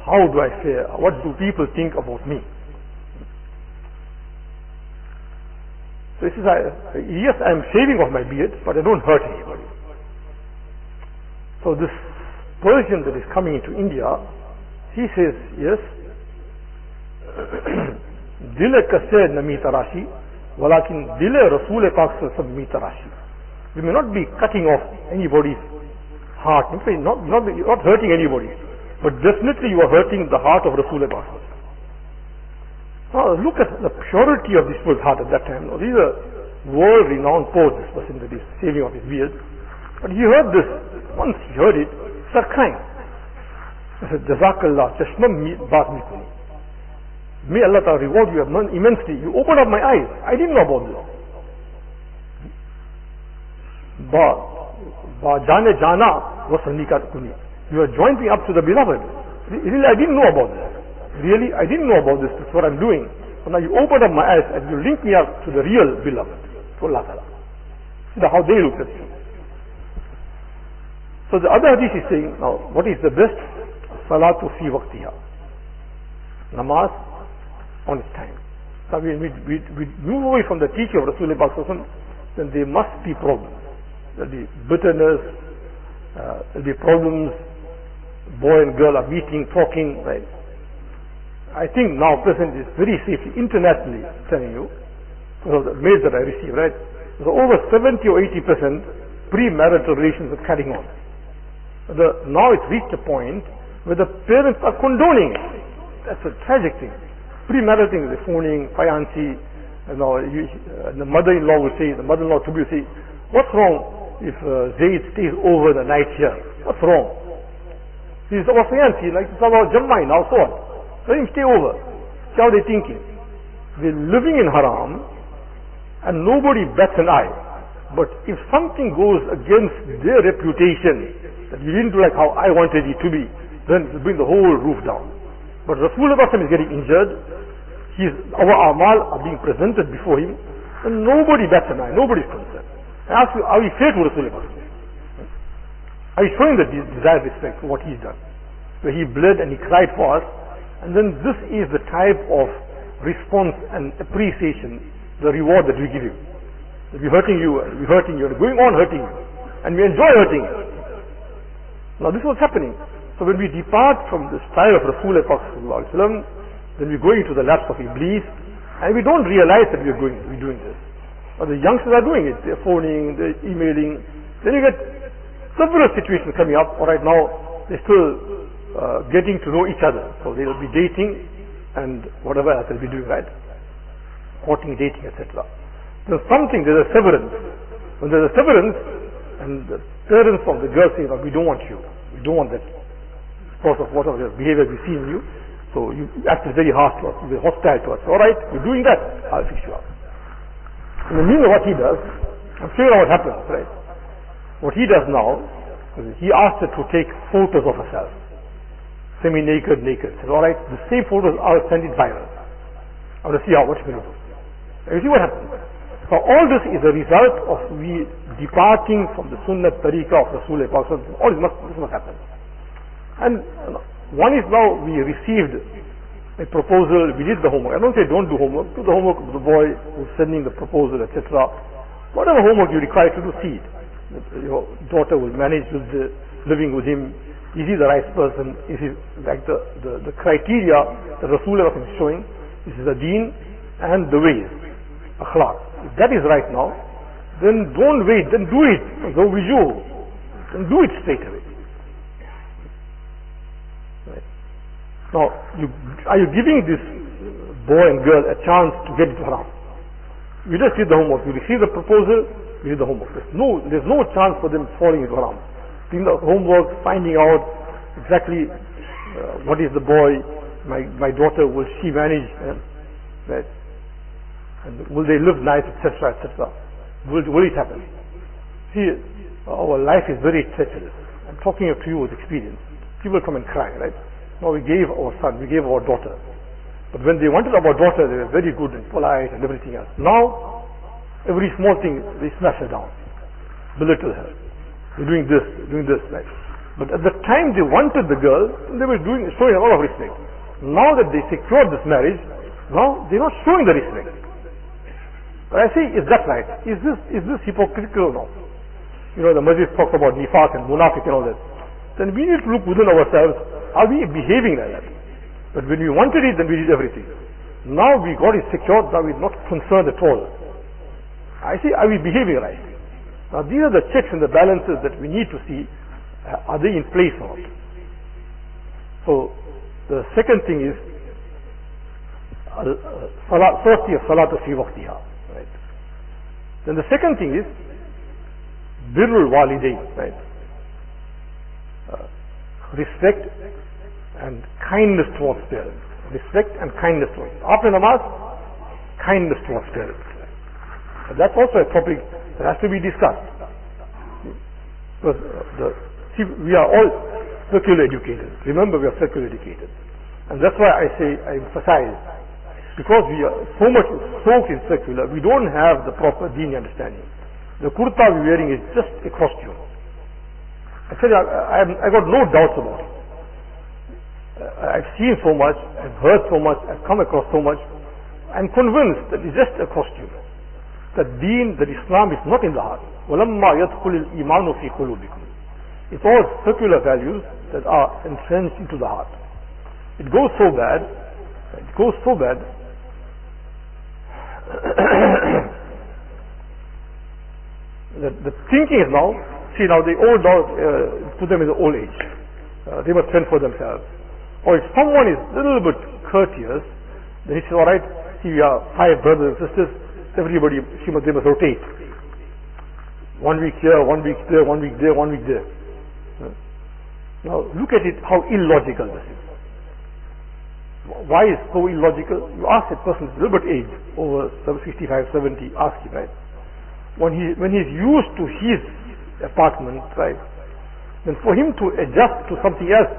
how do I fare? What do people think about me? So he says, yes, I am shaving off my beard, but I don't hurt anybody. So this Persian that is coming into India, he says, yes, dile kase nami tarashi, walakin dile Rasul Pak mi tarashi. We may not be cutting off anybody's heart. You're not hurting anybody, but definitely you are hurting the heart of Rasul Pak. Now look at the purity of this person's heart at that time. Now, these are world-renowned poets, this person that is shaving off his beard. But he heard this. Once he heard it, he started crying. He said, Jazakallah, Chashmam Baat Mikuni. May Allah Ta'ala reward you immensely. You opened up my eyes. I didn't know about this. Ba Jane Jana was Nikat Kuni. You are joined me up to the beloved. Really, I didn't know about this. Really, I didn't know about this. That's what I'm doing. So now you opened up my eyes and you linked me up to the real beloved. To Allah Ta'ala. See how they looked at you. So the other hadith is saying, now what is the best? Salatu fi waqtiha. Namaz on its time. So we move away from the teaching of Rasulullah Sallallahu Alaihi Wasallam, then there must be problems. There'll be bitterness, there'll be problems, boy and girl are meeting, talking, right? I think now present is very safely, internationally telling you, because of the mails that I receive, right? So over 70 or 80% premarital relations are carrying on. Now it's reached a point where the parents are condoning it. That's a tragic thing. Premarital thing, they're phoning, fiancé, the mother-in-law will say, the mother-in-law to be will say, what's wrong if Zaid stays over the night here? What's wrong? He's our fiancé, like it's our Jammai now, so on. Let him stay over. See how they're thinking. They're living in haram and nobody bats an eye. But if something goes against their reputation, that you didn't do like how I wanted it to be, then it will bring the whole roof down. But Rasulullah is getting injured, our amal are being presented before him, and nobody bats an eye, nobody's concerned. I ask you, are we fair to Rasulullah? Are you showing the desired respect for what he's done? Where he bled and he cried for us, and then this is the type of response and appreciation, the reward that we give you. That we're hurting you, and going on hurting you, and we enjoy hurting you. Now this is what's happening. So when we depart from the style of Rasulullah Sallallahu Alaihi Wasallam, then we go into the laps of Iblis, and we don't realize that we're doing this. But the youngsters are doing it. They're phoning, they're emailing. Then you get several situations coming up. All right, now they're still getting to know each other. So they'll be dating and whatever else they'll be doing, right? Courting, dating, etc. There's a severance. When there's a severance, and the parents of the girl say, we don't want you. We don't want that. Because of whatever behavior we've seen in you. So you acted very harsh to us. You're hostile to us. All right, you're doing that. I'll fix you up. In the meanwhile, what he does, I'm sure what happens, right? What he does now, he asks her to take photos of herself. Semi-naked, naked. Says, all right, the same photos I'll send it viral. I want to see what you're going to do. And you see what happens. So all this is a result of we departing from the Sunnat tariqah of Rasulullah. All this must happen. And one is now we received a proposal, we did the homework. I don't say don't do homework. Do the homework of the boy who's sending the proposal, etc. Whatever homework you require to do, see it. that your daughter will manage with living with him. Is he the right person? Is he like the criteria that Rasulullah is showing? This is the deen and the ways, akhlaq. If that is right now, then don't wait, then do it. Go with you. Then do it straight away. Right. Now, are you giving this boy and girl a chance to get into haram? You just did the homework. You receive the proposal, you did the homework. There's no chance for them falling into haram. Doing the homework, finding out exactly what is the boy, my daughter, will she manage, right? And will they live nice, etc., etc. Will it happen? See, our life is very treacherous. I'm talking to you with experience. People come and cry, right? Now we gave our son, we gave our daughter. But when they wanted our daughter, they were very good and polite and everything else. Now, every small thing, they smash her down, belittle her. They're doing this, right? But at the time they wanted the girl, they were showing a lot of respect. Now that they secured this marriage, now they're not showing the respect. But I say, is that right? Is this hypocritical or not? You know, the Masjid talks about nifaq and munafiq and all that. Then we need to look within ourselves. Are we behaving like that? But when we wanted it, then we did everything. Now we got it secured, now we're not concerned at all. I say, are we behaving right? Now these are the checks and the balances that we need to see, are they in place or not? So the second thing is, firstly, salatu fi waqtiha. Right? Then the second thing is, birrul walidain, right? Respect and kindness towards parents. Respect and kindness towards parents. After namaz, kindness towards parents. And that's also a topic that has to be discussed. Because we are all secular educated. Remember, we are secular educated. And that's why I emphasize, because we are so much soaked in secular, we don't have the proper deen understanding. The kurta we're wearing is just a costume. Actually, I got no doubts about it. I've seen so much, I've heard so much, I've come across so much. I'm convinced that it's just a costume. That deen, that Islam is not in the heart. وَلَمَّا يَدْخُلِ الْإِيمَانُ فِي قُلُوبِكُمْ. It's all secular values that are entrenched into the heart. It goes so bad, that the thinking is now, see now the old dog, put them in the old age. They must fend for themselves. Or if someone is a little bit courteous, then he says, all right, see, we are 5 brothers and sisters, everybody, they must rotate. 1 week here, 1 week there, 1 week there, 1 week there. Now look at it, how illogical this is. Why is it so illogical? You ask a person a little bit age, over 65, 70, ask him, right? When he's used to his apartment, right, then for him to adjust to something else,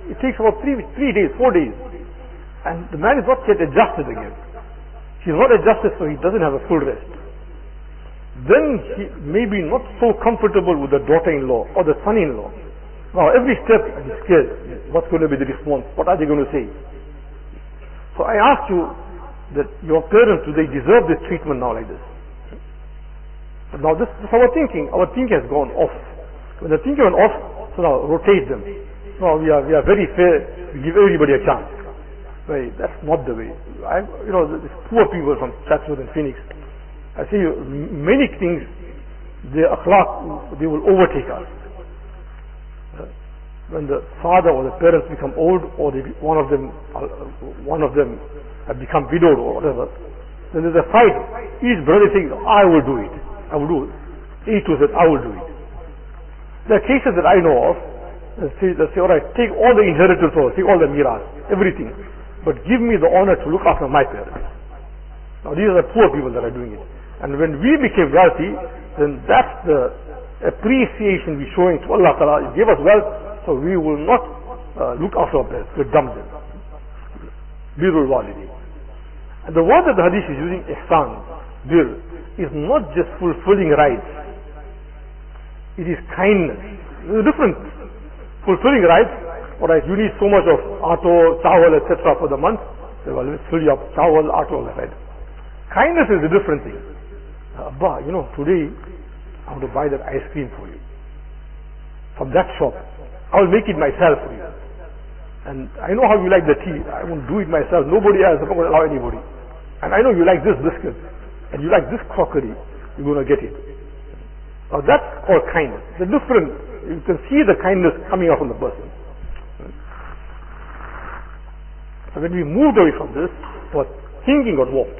it takes about 3 days, 4 days. And the man is not yet adjusted again. He's not adjusted, so he doesn't have a full rest. Then he may be not so comfortable with the daughter-in-law or the son-in-law. Now every step he's scared. What's going to be the response? What are they going to say? So I ask you that your parents, do they deserve this treatment now like this? But now this is our thinking. Our thinking has gone off. When the thinking went off, so now rotate them. No, we are very fair. We give everybody a chance. Right? That's not the way. These poor people from Chatsworth and Phoenix, I say many things, their akhlaq, they will overtake us. When the father or the parents become old, or one of them have become widowed or whatever, then there's a fight. Each brother thinks, I will do it. I will do it. Each says, I will do it. There are cases that I know of. They say, all right, take all the inheritance, or take all the miras, everything, but give me the honor to look after my parents. Now these are the poor people that are doing it. And when we became wealthy, then that's the appreciation we're showing to Allah Ta'ala. He gave us wealth, so we will not look after our parents, we'll dump them. Birrul walidain. And the word that the hadith is using, ihsan, bir, is not just fulfilling rights. It is kindness. There's a difference. Fulfilling rights, alright, you need so much of auto, chawal, etc. for the month, they will fill you up, chawal, auto, right? Kindness is a different thing. Abba, today I want to buy that ice cream for you from that shop. I will make it myself for you. And I know how you like the tea. I won't do it myself. Nobody else. I'm not going to allow anybody. And I know you like this biscuit and you like this crockery. You're going to get it. Now that's called kindness. It's a different. You can see the kindness coming out from the person. So when we moved away from this, our thinking got warped.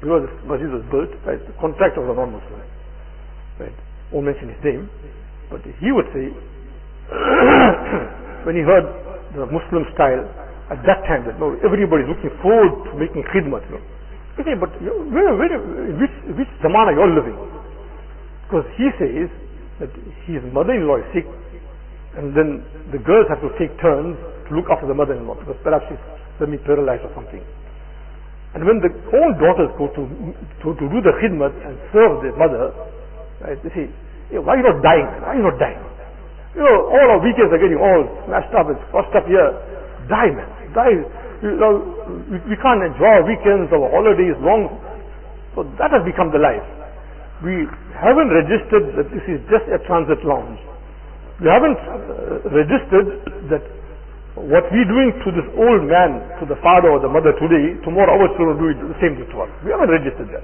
Because this masjid was built, right? The contractor was a non-Muslim. Right? Won't mention his name, but he would say, when he heard the Muslim style, at that time, that no, everybody is looking forward to making khidmat. You know? He said, but which zamana you're living? Because he says that his mother-in-law is sick, and then the girls have to take turns to look after the mother-in-law, because perhaps she's semi-paralyzed or something. And when the own daughters go to do the khidmat and serve their mother, right, they say, hey, why are you not dying? Why are you not dying? You know, all our weekends are getting all smashed up and fussed up here. Die, man. Die. You know, we can't enjoy our weekends, our holidays long. So that has become the life. We haven't registered that this is just a transit lounge. We haven't registered that what we're doing to this old man, to the father or the mother today, tomorrow our children do it the same to us. We haven't registered that.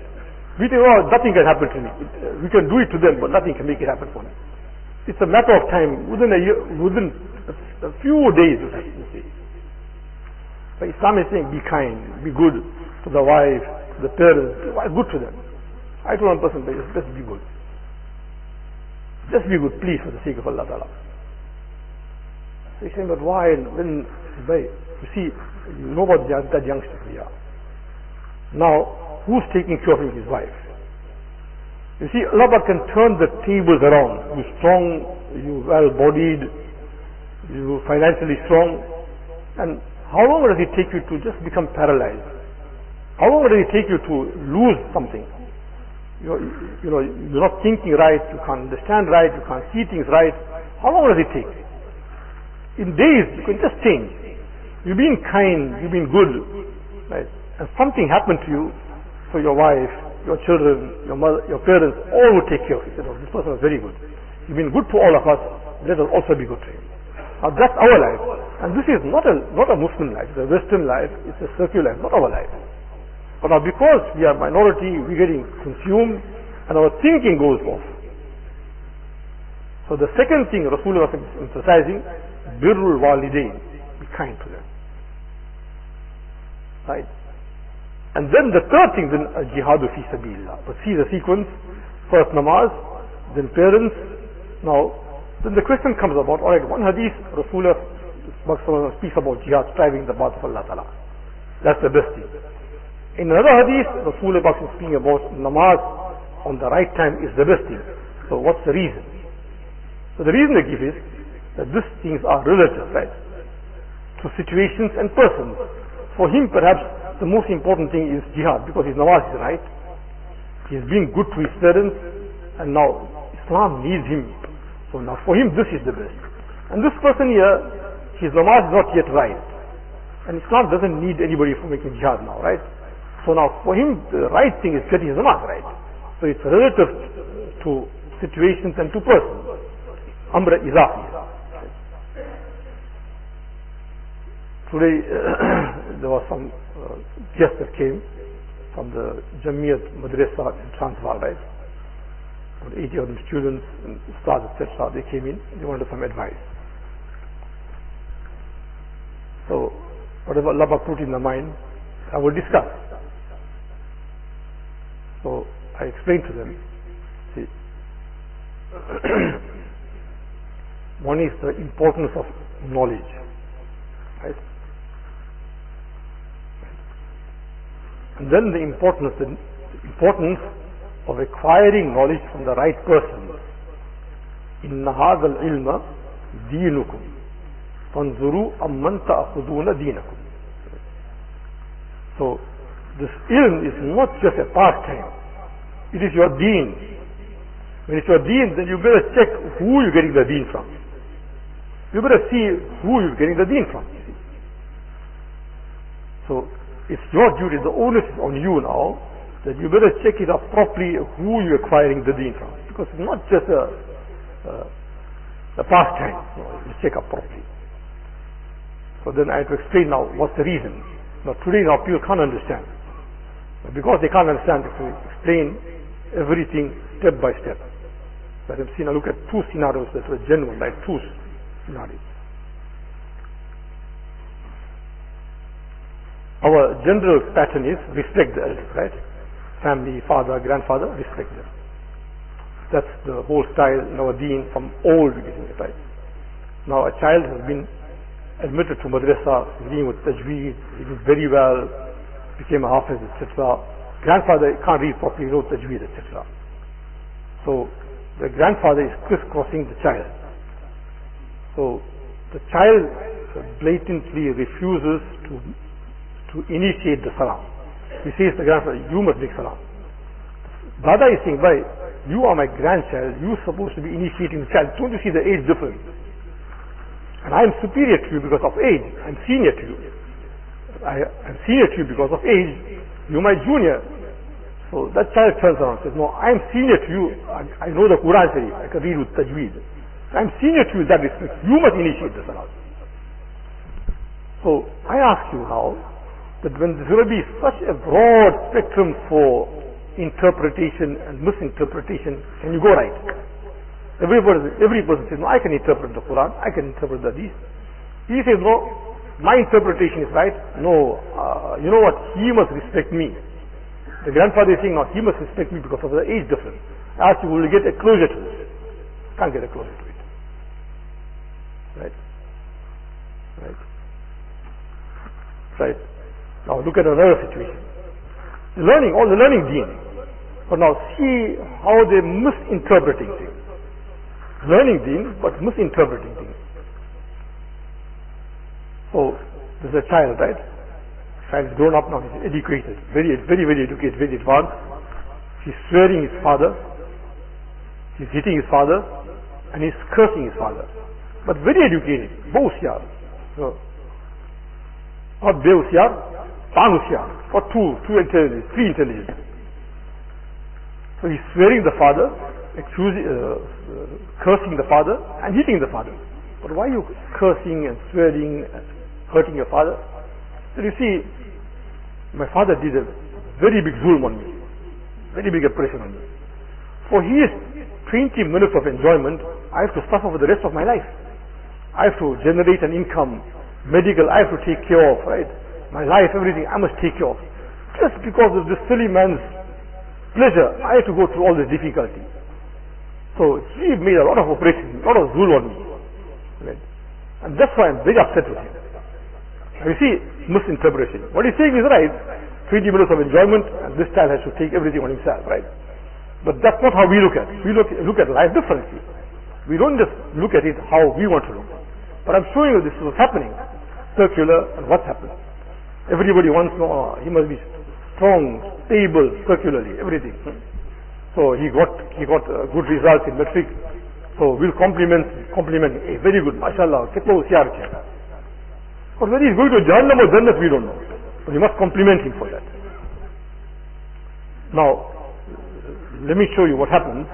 We think, oh, nothing can happen to me. We can do it to them, but nothing can make it happen for me. It's a matter of time. Within a year, within a few days, it happens. But Islam is saying, be kind, be good to the wife, to the parents, be good to them. I told one person, just be good. Just be good, please, for the sake of Allah Ta'ala. So he's saying, but why? When, you see, you know about that youngster here. Now, who's taking care of him? His wife. You see, Allah can turn the tables around. You strong, you well-bodied, you financially strong. And how long does it take you to just become paralyzed? How long does it take you to lose something? You know, you're not thinking right, you can't understand right, you can't see things right. How long does it take? In days, you can just change. You've been kind, you've been good, right? And something happened to you, so your wife, your children, your mother, your parents, all would take care of you. Said, oh, this person was very good. You've been good to all of us, let us also be good to him. Now that's our life. And this is not a Muslim life, it's a Western life, it's a secular life, not our life. But now because we are minority, we're getting consumed and our thinking goes off. So the second thing Rasulullah was emphasizing, birrul walidain, be kind to them. Right? And then the third thing, then jihadu fi sabilillah. But see the sequence, first namaz, then parents. Now, then the question comes about, alright, one hadith, Rasulullah speaks about jihad, striving the path of Allah Ta'ala. That's the best thing. In another hadith, Rasulullah is speaking about namaz on the right time is the best thing. So what's the reason? So the reason they give is that these things are relative, right? To situations and persons. For him, perhaps, the most important thing is jihad, because his namaz is right. He's being good to his parents, and now Islam needs him. So now for him, this is the best. And this person here, his namaz is not yet right. And Islam doesn't need anybody for making jihad now, right? So now for him, the right thing is getting his namaz right. So it's relative to situations and to persons. Amr izafi. Today, there was some guests that came from the Jamiyat Madrasa in Transvaal, right? About 80 of them students and stars, etc. They came in, they wanted some advice. So, whatever Allah put in the mind, I will discuss. So, I explained to them, see, one is the importance of knowledge, right? And then the importance of acquiring knowledge from the right person. Inna hadha al-ilma deenukum fanzuru amman ta'khuduna deenakum. So this ilm is not just a pastime, it is your deen. When it's your deen, then you better check who you're getting the deen from. You better see who you're getting the deen from. You see. So it's your duty, the onus is on you now that you better check it out properly who you're acquiring the deen from. Because it's not just a pastime. No, you check up properly. So then I had to explain now what's the reason. Now today now people can't understand. Because they can't understand, if we explain everything step by step. Let them see, now look at two scenarios that were genuine, like two scenarios. Our general pattern is respect the elders, right? Family, father, grandfather, respect them. That's the whole style in our deen from old beginning, right? Now a child has been admitted to madrasa, dealing with tajweed, he did very well, became a hafiz, etc. Grandfather can't read properly, wrote tajweed, etc. So the grandfather is crisscrossing the child. So the child blatantly refuses to initiate the salam. He says to the grandfather, you must make salam. Dada is saying, bhai, you are my grandchild, you're supposed to be initiating the child. Don't you see the age difference? And I am superior to you because of age. I'm senior to you. I'm senior to you because of age. You're my junior. So that child turns around and says, no, I'm senior to you. I know the Quran Sharif. I can read with tajweed. I'm senior to you in that respect. You must initiate the salah. So I ask you now, that when there will be such a broad spectrum for interpretation and misinterpretation, can you go right? Every person says, no, I can interpret the Quran, I can interpret the Hadith. He says, no, my interpretation is right. No, you know what, he must respect me. The grandfather is saying, no, he must respect me because of the age difference. I ask you, will you get a closure to this? Can't get a closure to it. Right? Right? Right? Now look at another situation. All the learning deen. But now see how they're misinterpreting things. Learning deen, but misinterpreting things. So, there's a child, right? Child is grown up now, he's educated, very, very, very educated, very advanced. He's swearing his father, he's hitting his father, and he's cursing his father. But very educated, both here. So, not Behusiar, Panusiar, or two intelligence, three intelligence. So he's swearing the father, cursing the father, and hitting the father. But why are you cursing and swearing and hurting your father? So you see, my father did a very big zulm on me, very big oppression on me. For his 20 minutes of enjoyment, I have to suffer for the rest of my life. I have to generate an income, medical, I have to take care of, right? My life, everything, I must take care of. Just because of this silly man's pleasure, I have to go through all this difficulty. So he made a lot of oppression, a lot of zulm on me. Right? And that's why I'm very upset with him. You see, misinterpretation. What he's saying is right. 20 minutes of enjoyment, and this child has to take everything on himself, right? But that's not how we look at it. We look at life differently. We don't just look at it how we want to look. But I'm showing you this is what's happening. Circular, and what's happened. Everybody wants to know, he must be strong, stable, circularly, everything. So he got good results in metric. So we'll compliment, hey, very good, mashallah, kitna hosiyar hai. But whether he's going to Jahannam or Jannat, we don't know. But you must compliment him for that. Now, let me show you what happens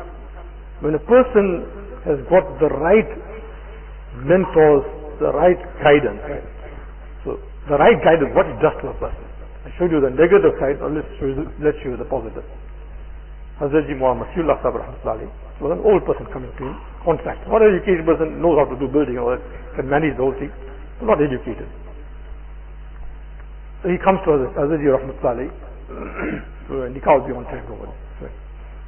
when a person has got the right mentors, the right guidance. So, the right guidance, what it does to a person. I showed you the negative side, now let's show you the positive. Hazrat Muhammad Sahib was an old person coming to him, contract. Not an educated person, knows how to do building or can manage the whole thing. Not educated. So he comes to Hazrat Ebrahim Salejee. Nikah will be on time.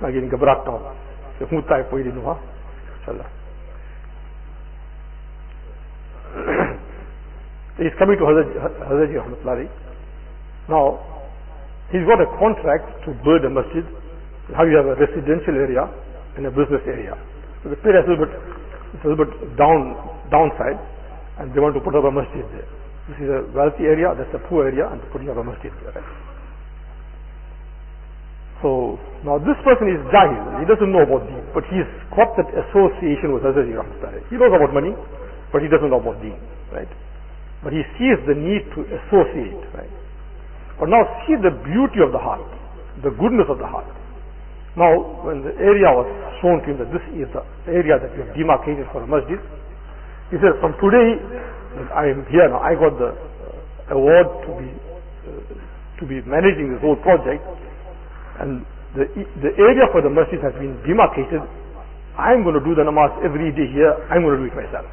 Now getting gabrat now. So who type for you know? Inshallah. He's coming to Hazrat Ebrahim Salejee. Now he's got a contract to build a masjid. How you have a residential area and a business area. So the pay is a little bit downside. And they want to put up a masjid there. This is a wealthy area, that's a poor area, and they're putting up a masjid there. Right? So, now this person is jahil, he doesn't know about deen, but he's got that association with Hazrat Ebrahim Salejee. He knows about money, but he doesn't know about deen. Right? But he sees the need to associate. Right? But now see the beauty of the heart. the goodness of the heart. Now, when the area was shown to him that this is the area that we have demarcated for a masjid, he said, from today, I am here now, I got the award to be managing this whole project, and the area for the masjid has been demarcated. I'm going to do the namaz every day here, I'm going to do it myself.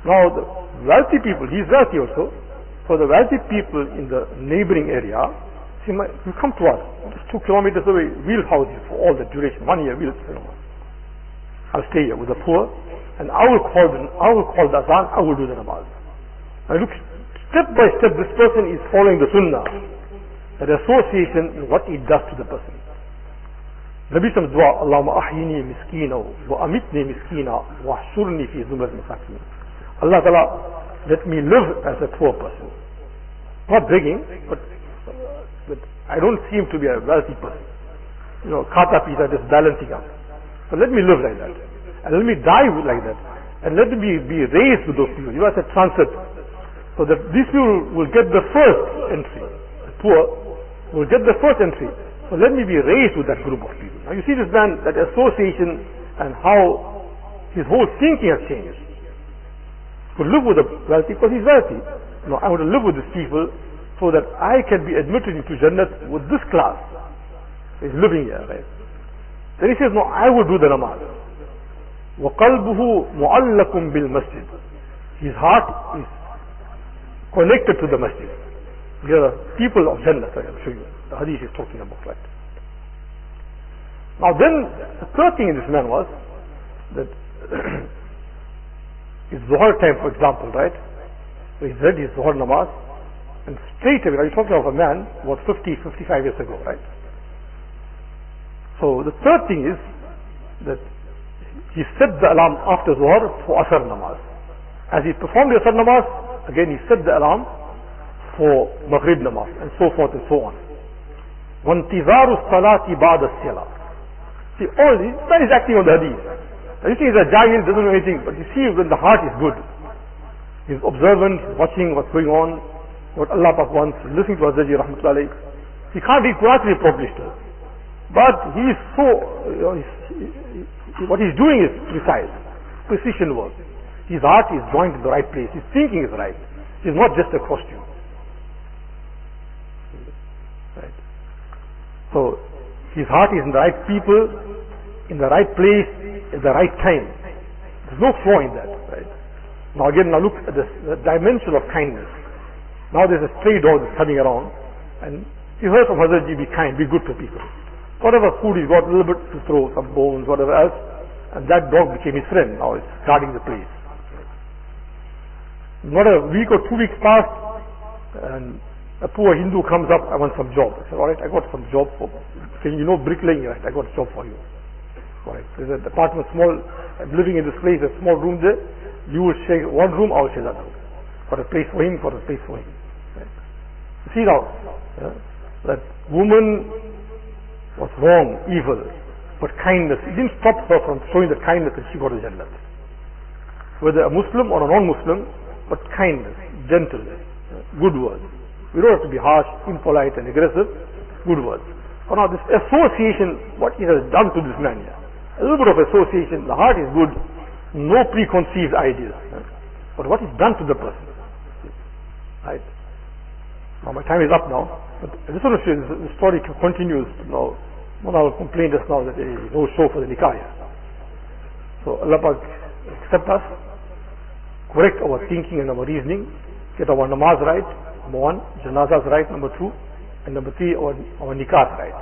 Now, the wealthy people, he's wealthy also, for the wealthy people in the neighboring area, you come to us, just 2 kilometers away, we'll house you for all the duration, 1 year, I'll stay here with the poor, and I will call the azan, I will do the namaz. Now look, step by step, this person is following the sunnah, that association in what it does to the person. Nabi Sallallahu dua, Allahumma ahyini miskina, wa amitni miskina, wa ahshurni fi zumrat masakin. Allah Ta'ala, let me live as a poor person. Not begging, but I don't seem to be a wealthy person. Kata pita, just balancing out. So let me live like that. And let me die like that. And let me be raised with those people. As a transit. So that these people will get the first entry. The poor will get the first entry. So let me be raised with that group of people. Now you see this man, that association, and how his whole thinking has changed. To live with the wealthy because he's wealthy. No, I want to live with these people so that I can be admitted into Jannat with this class. He's living here, right? Then he says, no, I will do the namaz. وَقَلْبُهُ مُعَلَّكٌ بِالْمَسْجِدِ. His heart is connected to the masjid. We are the people of Jannat, I'll show you. The hadith is talking about, right? Now then, the third thing in this man was that it's Zuhar time, for example, right? So he read his Zuhar namaz, and straight away, you're talking of a man about 55 years ago, right? So the third thing is that he set the alarm after Zuhar for Asr namaz. As he performed the Asr namaz, again he set the alarm for Maghrib namaz, and so forth and so on. وَانْتِظَارُ الصَّلَاةِ بَعْدَ الصَّلَاةِ. See, all this, that is acting on the hadith. Now you think he's a jahil, doesn't know anything, but you see when the heart is good, he's observant, watching what's going on, what Allah Pak wants, listening to Hazrat Rahmatullahi. He can't read Quran properly still. But he is so, what he's doing is precise, precision work. His heart is joined in the right place, his thinking is right. He's not just a costume. Right. So, his heart is in the right people, in the right place, at the right time. There's no flaw in that. Right? Now again, look at the dimension of kindness. Now there's a stray dog that's coming around, and he heard from Hazrat Ji, be kind, be good to people. Whatever food he's got, a little bit to throw, some bones, whatever else, and that dog became his friend. Now it's guarding the place. Not a week or 2 weeks passed, and a poor Hindu comes up, I want some job. I said, alright, I got some job for saying, bricklaying, right? I got a job for you. Right. There's an apartment, small, I'm living in this place, a small room there. You will share one room, I will share that room. For a place for him, for a place for him. Right. You see now, that woman was wrong, evil, but kindness, it didn't stop her from showing the kindness that she got to Jannat. Whether a Muslim or a non-Muslim, but kindness, gentle, good words. We don't have to be harsh, impolite and aggressive, good words. So now this association, what it has done to this man here. A little bit of association, the heart is good, no preconceived ideas. But what is done to the person? Right? Now my time is up now, but I just want to show you, the story continues now. One of our complained just now that there is no show for the nikah. So Allah Pak accept us, correct our thinking and our reasoning, get our namaz right, number 1, janazahs right, number 2, and number 3, our nikahs right.